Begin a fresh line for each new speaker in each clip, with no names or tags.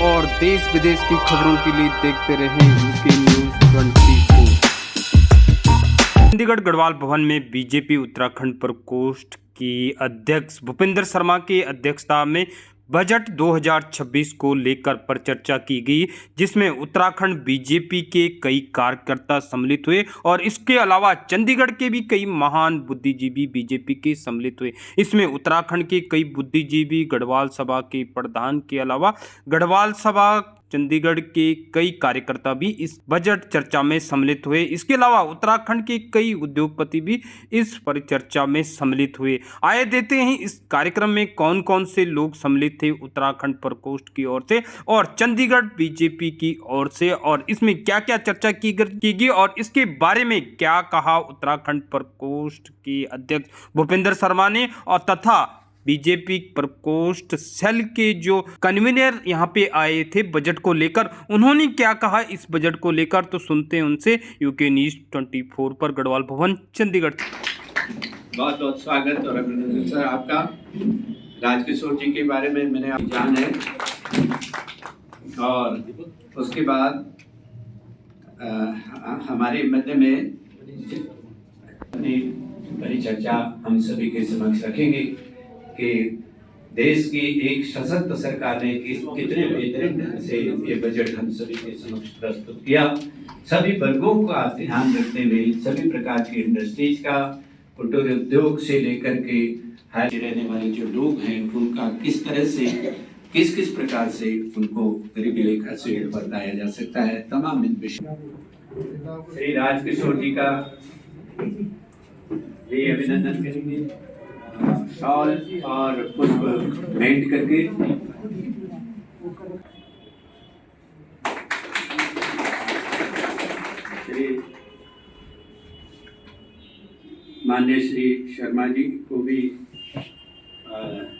और देश विदेश की खबरों के लिए देखते रहें यूके न्यूज़ 24। चंडीगढ़ गढ़वाल भवन में बीजेपी उत्तराखंड प्रकोष्ठ की अध्यक्ष भूपेंद्र शर्मा की अध्यक्षता में बजट 2026 को लेकर परिचर्चा की गई, जिसमें उत्तराखंड बीजेपी के कई कार्यकर्ता सम्मिलित हुए और इसके अलावा चंडीगढ़ के भी कई महान बुद्धिजीवी बीजेपी के सम्मिलित हुए। इसमें उत्तराखंड के कई बुद्धिजीवी, गढ़वाल सभा के प्रधान के अलावा गढ़वाल सभा चंडीगढ़ के कई कार्यकर्ता भी इस बजट चर्चा में सम्मिलित हुए। इसके अलावा उत्तराखंड के कई उद्योगपति भी इस परिचर्चा में सम्मिलित हुए। आइए देते हैं इस कार्यक्रम में कौन कौन से लोग सम्मिलित थे उत्तराखंड प्रकोष्ठ की ओर से और चंडीगढ़ बीजेपी की ओर से, और इसमें क्या क्या चर्चा की गई और इसके बारे में क्या कहा उत्तराखंड प्रकोष्ठ के अध्यक्ष भूपेंद्र शर्मा ने, और तथा बीजेपी प्रकोष्ठ सेल के जो कन्वीनर यहाँ पे आए थे बजट को लेकर, उन्होंने क्या कहा इस बजट को लेकर, तो सुनते हैं उनसे। यूके न्यूज़ 24 पर गढ़वाल भवन चंडीगढ़।
बहुत बहुत स्वागत और अभिनंदन सर आपका। राजकिशोर जी के बारे में मैंने आप जान है, और उसके बाद हमारे मध्य में अपनी बड़ी चर्चा हम सभी के समक्ष रखेंगे कि देश की एक सशक्त सरकार ने कितने बेहतरीन ढंग से ये बजट हम सभी के समक्ष प्रस्तुत किया। सभी वर्गों का ध्यान रखते हुए सभी प्रकार की इंडस्ट्रीज का, कुटीर उद्योग से लेकर के हर रहने वाले जो लोग हैं उनका किस तरह से किस प्रकार से उनको गरीबी रेखा से बताया जा सकता है, तमाम इन विषय श्री राजकिशोर जी का ये अभिनंदन करेंगे शॉल और पुष्प भेंट करके। श्री माननीय श्री शर्मा जी को भी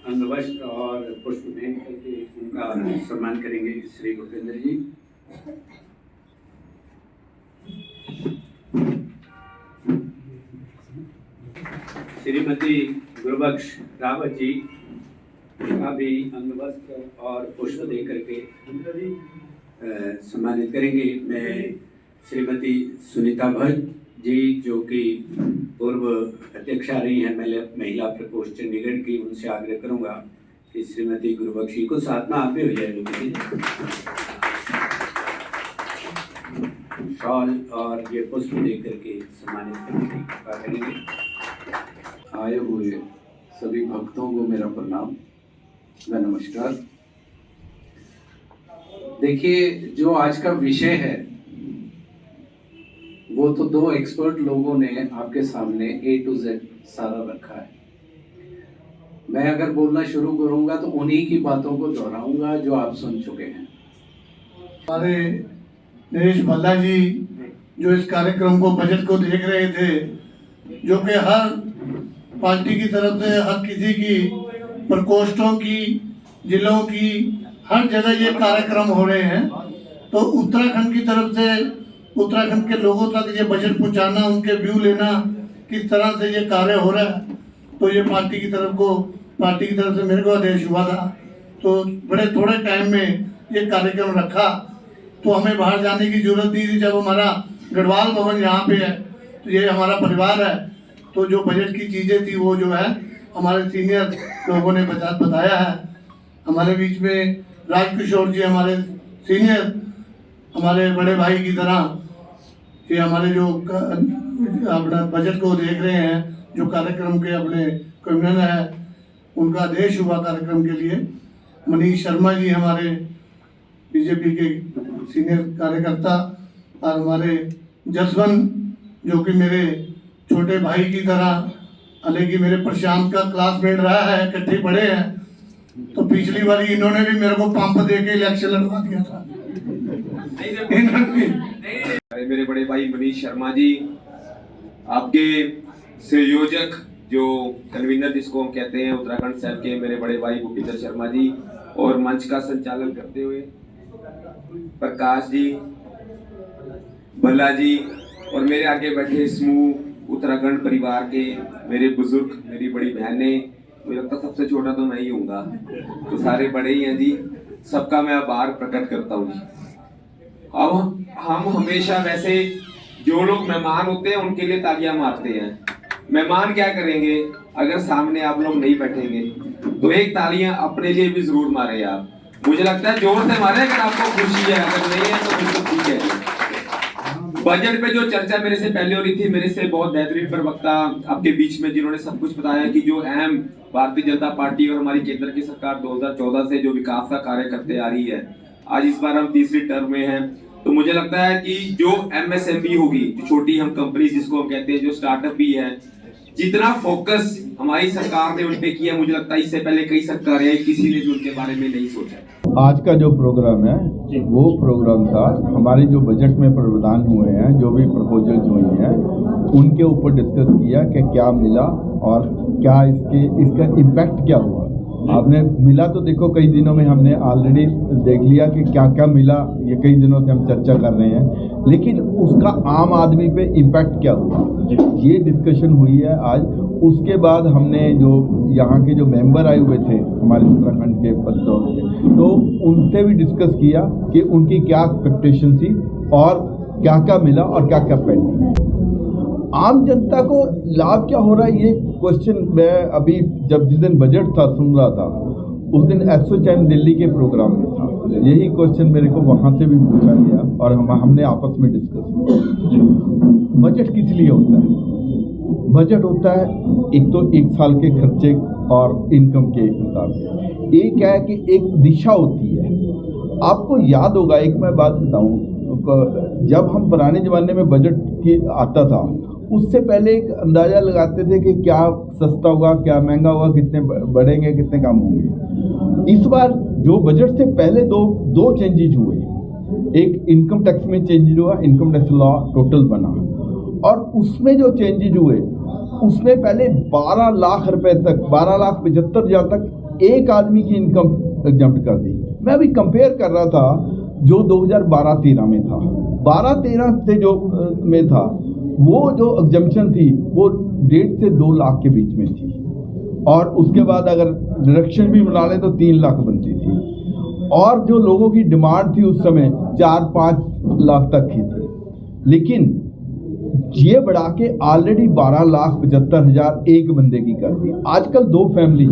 अंगवस्त्र और पुष्प भेंट करके उनका सम्मान करेंगे श्री भूपेंद्र जी। श्रीमती गुरबख्श रावत जी का भी अंगवस्त्र और पुष्प दे करके सम्मानित करेंगे। मैं श्रीमती सुनीता भट्ट जी जो कि पूर्व अध्यक्षा रही हैं महिला प्रकोष्ठ चंडीगढ़ की, उनसे आग्रह करूंगा कि श्रीमती गुरबख्श जी को साथ में आप भी हो जाए, शॉल और ये पुष्प दे करके सम्मानित करने की कृपा करेंगे।
आए हुए सभी भक्तों को मेरा प्रणाम व नमस्कार। देखिए, जो आज का विषय है वो तो दो एक्सपर्ट लोगों ने आपके सामने A to Z सारा रखा है। मैं अगर बोलना शुरू करूंगा तो उन्हीं की बातों को दोहराऊंगा जो आप सुन चुके हैं।
हमारे नरेश भल्ला जी जो इस कार्यक्रम को बजट को देख रहे थे, जो कि हर पार्टी की तरफ से हर किसी की प्रकोष्ठों की, जिलों की, हर जगह ये कार्यक्रम हो रहे हैं, तो उत्तराखंड की तरफ से उत्तराखंड के लोगों तक ये बजट पहुंचाना, उनके व्यू लेना, किस तरह से ये कार्य हो रहा है, तो ये पार्टी की तरफ से मेरे को आदेश हुआ था। तो बड़े थोड़े टाइम में ये कार्यक्रम रखा, तो हमें बाहर जाने की जरूरत नहीं थी। जब हमारा गढ़वाल भवन यहाँ पे है तो ये हमारा परिवार है, तो जो बजट की चीज़ें थी वो जो है हमारे सीनियर लोगों ने बताया है। हमारे बीच में राजकिशोर जी हमारे सीनियर, हमारे बड़े भाई की तरह, ये हमारे जो अपना बजट को देख रहे हैं, जो कार्यक्रम के अपने कन्वीनर है, उनका आदेश हुआ कार्यक्रम के लिए। मनीष शर्मा जी हमारे बीजेपी के सीनियर कार्यकर्ता, और हमारे जसवंत जो कि मेरे छोटे भाई की तरह, हालांकि मेरे प्रशांत का क्लासमेट रहा है, इकट्ठे पढ़े हैं, तो पिछली बार इन्होंने भी मेरे को पंप दे के इलेक्शन लड़वा दिया था।
मेरे बड़े भाई मनीष शर्मा जी, आपके संयोजक जो कन्वीनर जिसको हम कहते हैं उत्तराखंड सेल के, मेरे बड़े भाई भूपेंद्र शर्मा जी, और मंच का संचालन करते हुए प्रकाश जी, भल्ला जी, और मेरे आगे बैठे समूह उत्तराखंड परिवार के मेरे बुजुर्ग, मेरी बड़ी बहनें, मुझे लगता सबसे छोटा तो मैं ही हूँगा, तो सारे बड़े ही हैं जी। सबका मैं आभार प्रकट करता हूँ जी। अब हम हमेशा वैसे जो लोग मेहमान होते हैं उनके लिए तालियां मारते हैं। मेहमान क्या करेंगे अगर सामने आप लोग नहीं बैठेंगे, तो एक तालियां अपने लिए भी जरूर मारे आप। मुझे लगता है जोर से मारे अगर आपको खुशी है, अगर नहीं है तो बिल्कुल ठीक है। बजट पे जो चर्चा मेरे से पहले हो रही थी, मेरे से बहुत बेहतरीन प्रवक्ता आपके बीच में जिन्होंने सब कुछ बताया कि जो अहम भारतीय जनता पार्टी और हमारी केंद्र की सरकार 2014 से जो विकास का कार्य करते आ रही है, आज इस बार हम तीसरी टर्म में हैं, तो मुझे लगता है कि जो MSME होगी, जो छोटी हम कंपनी जिसको हम कहते हैं, जो स्टार्टअप भी है, जितना फोकस हमारी सरकार ने उन पे किया, मुझे लगता है इससे पहले कई सरकारें आई, किसी ने भी उनके बारे में नहीं सोचा।
आज का जो प्रोग्राम है वो प्रोग्राम था हमारे जो बजट में प्रावधान हुए हैं, जो भी प्रपोजल्स हुई हैं, उनके ऊपर डिस्कस किया कि क्या मिला और क्या इसका इम्पैक्ट क्या हुआ। आपने मिला तो देखो, कई दिनों में हमने ऑलरेडी देख लिया कि क्या क्या मिला, ये कई दिनों से हम चर्चा कर रहे हैं, लेकिन उसका आम आदमी पे इम्पैक्ट क्या हुआ, ये डिस्कशन हुई है आज। उसके बाद हमने जो यहाँ के जो मेंबर आए हुए थे हमारे उत्तराखंड के पदों के, तो उनसे भी डिस्कस किया कि उनकी क्या एक्सपेक्टेशन थी और क्या क्या मिला और क्या क्या पेंडिंग है। आम जनता को लाभ क्या हो रहा है, ये क्वेश्चन मैं अभी जब जिस दिन बजट था सुन रहा था, उस दिन एसोचैम दिल्ली के प्रोग्राम में था, यही क्वेश्चन मेरे को वहाँ से भी पूछा गया और हमने आपस में डिस्कस किया। बजट किस लिए होता है? बजट होता है एक तो एक साल के खर्चे और इनकम के हिसाब से, एक है कि एक दिशा होती है। आपको याद होगा, एक मैं बात बताऊं, जब हम पुराने ज़माने में बजट की आता था, उससे पहले एक अंदाज़ा लगाते थे कि क्या सस्ता होगा, क्या महंगा होगा, कितने बढ़ेंगे, कितने कम होंगे। इस बार जो बजट से पहले दो चेंजेज हुए, एक इनकम टैक्स में चेंजेज हुआ, इनकम टैक्स लॉ टोटल बना, और उसमें जो चेंजेज हुए उसमें पहले 12 लाख रुपए तक, 12,75,000 तक एक आदमी की इनकम एग्जम्प्ट कर दी। मैं अभी कंपेयर कर रहा था जो 2012-13 में था, 12-13 से जो में था, वो जो एग्जम्पशन थी वो 1.5 से 2 लाख के बीच में थी, और उसके बाद अगर डिडक्शन भी मिला लें तो 3 लाख बनती थी, और जो लोगों की डिमांड थी उस समय 4-5 लाख तक की थी। लेकिन ये बढ़ा के ऑलरेडी 12,75,000 एक बंदे की कर दी। आजकल 2 फैमिली है,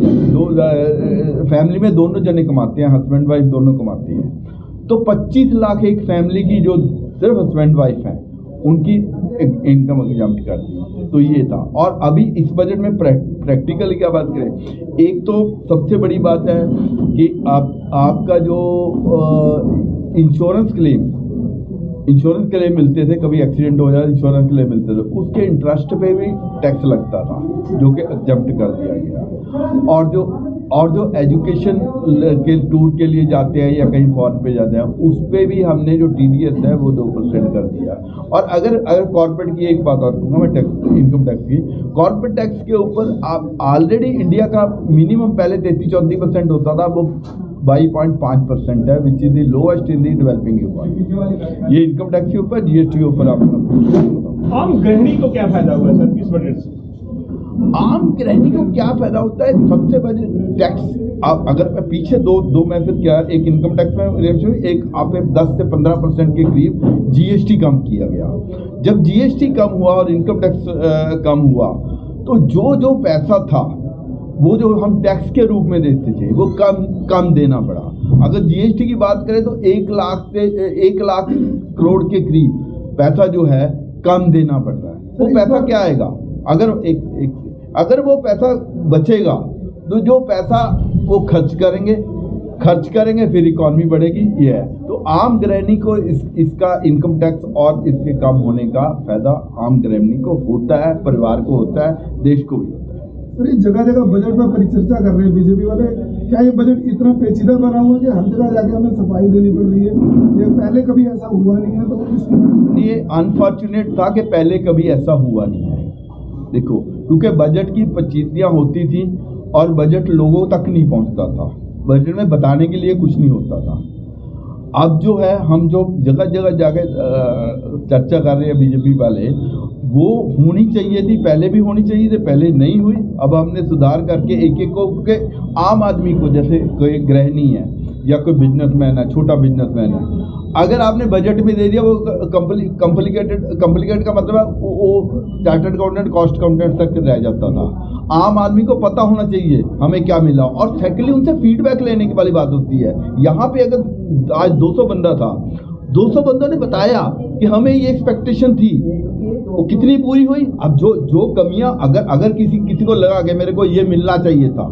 फैमिली में दोनों जने कमाते हैं, हस्बैंड वाइफ दोनों कमाते हैं, तो 25 लाख एक फैमिली की जो सिर्फ हस्बैंड वाइफ हैं उनकी इनकम एग्जम्प्ट कर दी। तो ये था। और अभी इस बजट में प्रैक्टिकली क्या बात करें, एक तो सबसे बड़ी बात है कि आपका जो इंश्योरेंस क्लेम मिलते थे, कभी एक्सीडेंट हो जाए इंश्योरेंस क्लेम मिलते थे, उसके इंटरेस्ट पे भी टैक्स लगता था जो कि एग्जम्प्ट कर दिया गया। और जो एजुकेशन के टूर के लिए जाते हैं या कहीं फॉरेन पे जाते हैं, उस पर भी हमने जो TDS है वो 2% कर दिया। और अगर कॉर्पोरेट की एक बात और कहूँगा मैं, इनकम टैक्स की, कॉर्पोरेट टैक्स के ऊपर आप ऑलरेडी इंडिया का मिनिमम पहले 33-34% होता था, वो 22.5% है, which is the lowest in the developing world. ये इनकम टैक्स के ऊपर, GST के ऊपर आपका।
आम गृहिणी को क्या फायदा हुआ सर इस बजट से?
आम गृहिणी को क्या फायदा होता है? सबसे बड़े टैक्स, अगर मैं पीछे दो मैं फिर क्या, एक इनकम टैक्स में एक आप 10 से 15% के करीब GST कम किया गया। जब GST कम हुआ और इनकम टैक्स कम हुआ, तो जो पैसा था वो जो हम टैक्स के रूप में देते थे वो कम देना पड़ा। अगर GST की बात करें तो 1 लाख से 1 लाख करोड़ के करीब पैसा जो है कम देना पड़ रहा है। वो पैसा क्या आएगा? अगर वो पैसा बचेगा तो जो पैसा वो खर्च करेंगे फिर इकॉनमी बढ़ेगी। ये है। तो आम गृहिणी को इसका इनकम टैक्स और इसके कम होने का फायदा आम गृहिणी को होता है, परिवार को होता है, देश को भी होता है।
सर, ये जगह जगह बजट पर परिचर्चा कर रहे हैं बीजेपी वाले, क्या ये बजट इतना पेचीदा बना हुआ कि हर जगह जाके हमें सफाई देनी पड़ रही है? ये पहले कभी ऐसा हुआ नहीं है, तो
ये अनफॉर्चुनेट था कि पहले कभी ऐसा हुआ नहीं है। देखो, क्योंकि बजट की पेचीदगियाँ होती थी और बजट लोगों तक नहीं पहुंचता था, बजट में बताने के लिए कुछ नहीं होता था। अब जो है, हम जो जगह जगह जाके चर्चा कर रहे हैं बीजेपी वाले, वो होनी चाहिए थी, पहले भी होनी चाहिए थी, पहले नहीं हुई। अब हमने सुधार करके एक को, क्योंकि आम आदमी को, जैसे कोई गृहिणी है, या कोई बिजनेसमैन है, छोटा बिजनेसमैन है, अगर आपने बजट में दे दिया, वो कॉम्प्लिकेट का मतलब है वो चार्टर्ड अकाउंटेंट, कॉस्ट अकाउंटेंट तक रह जाता था। आम आदमी को पता होना चाहिए हमें क्या मिला, और सेकेंडली उनसे फीडबैक लेने की वाली बात होती है। यहाँ पे अगर आज 200 बंदा था, 200 बंदों ने बताया कि हमें ये एक्सपेक्टेशन थी, वो कितनी पूरी हुई। अब जो कमियां अगर किसी को लगा कि मेरे को ये मिलना चाहिए था,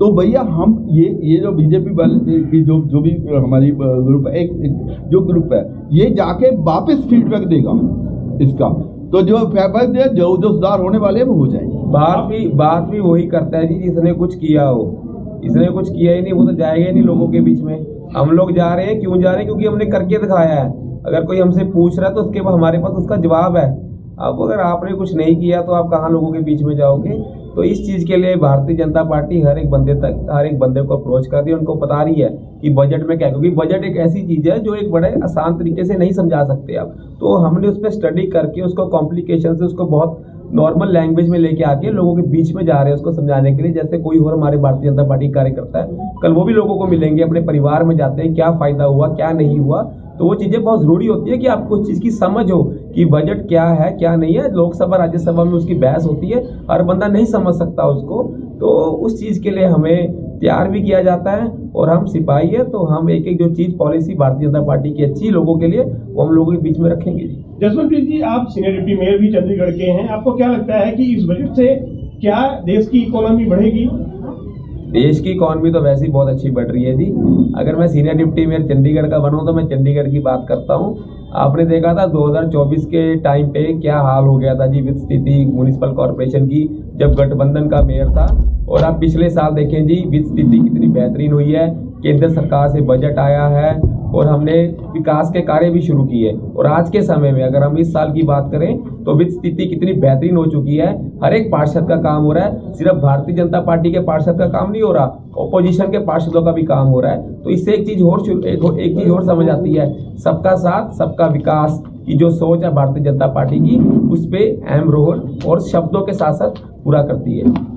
तो भैया हम ये जो बीजेपी वाले की जो भी हमारी ग्रुप है, एक जो ग्रुप है, ये जाके वापस फीडबैक देगा इसका, तो जो फीडबैक दे जो सुधार होने वाले हैं वो हो जाएंगे।
बात भी वही करता है जी जिसने कुछ किया हो। इसने कुछ किया ही नहीं, वो तो जाएगा ही नहीं लोगों के बीच में। हम लोग जा रहे हैं, क्यों जा रहे हैं? क्योंकि हमने करके दिखाया है। अगर कोई हमसे पूछ रहा है तो उसके बाद हमारे पास उसका जवाब है। अब अगर आपने कुछ नहीं किया तो आप कहाँ लोगों के बीच में जाओगे? तो इस चीज़ के लिए भारतीय जनता पार्टी हर एक बंदे को अप्रोच कर रही है, उनको बता रही है कि बजट में क्या, क्योंकि बजट एक ऐसी चीज़ है जो एक बड़े आसान तरीके से नहीं समझा सकते आप। तो हमने उस पर स्टडी करके उसको कॉम्प्लिकेशन से उसको बहुत नॉर्मल लैंग्वेज में लेके आके लोगों के बीच में जा रहे हैं उसको समझाने के लिए। जैसे कोई और हमारे भारतीय जनता पार्टी कार्यकर्ता है, कल वो भी लोगों को मिलेंगे, अपने परिवार में जाते हैं, क्या फ़ायदा हुआ क्या नहीं हुआ। तो वो चीज़ें बहुत ज़रूरी होती है कि आपको उस चीज़ की समझ हो कि बजट क्या है क्या नहीं है। लोकसभा राज्यसभा में उसकी बहस होती है, हर बंदा नहीं समझ सकता उसको। तो उस चीज़ के लिए हमें तैयार भी किया जाता है, और हम सिपाही है तो हम एक एक जो चीज़ पॉलिसी भारतीय जनता पार्टी की अच्छी लोगों के लिए वो हम लोगों के बीच में रखेंगे जी।
जसवंत जी, आप सीनियर डिप्टी मेयर भी चंडीगढ़ के हैं, आपको क्या लगता है कि इस बजट से क्या देश की इकोनॉमी बढ़ेगी?
देश की इकॉनमी तो वैसे ही बहुत अच्छी बढ़ रही है जी। अगर मैं सीनियर डिप्टी मेयर चंडीगढ़ का बनूं तो मैं चंडीगढ़ की बात करता हूं। आपने देखा था 2024 के टाइम पे क्या हाल हो गया था जी वित्त स्थिति म्युनिसिपल कॉर्पोरेशन की, जब गठबंधन का मेयर था। और आप पिछले साल देखें जी वित्त स्थिति कितनी बेहतरीन हुई है, केंद्र सरकार से बजट आया है और हमने विकास के कार्य भी शुरू किए। और आज के समय में अगर हम इस साल की बात करें तो वित्त स्थिति कितनी बेहतरीन हो चुकी है। हर एक पार्षद का काम हो रहा है, सिर्फ भारतीय जनता पार्टी के पार्षद का काम नहीं हो रहा, ऑपोजिशन के पार्षदों का भी काम हो रहा है। तो इससे एक चीज़ और समझ आती है, सबका साथ सबका विकास की जो सोच है भारतीय जनता पार्टी की, उस पर अहम रोल और शब्दों के साथ साथ पूरा करती है।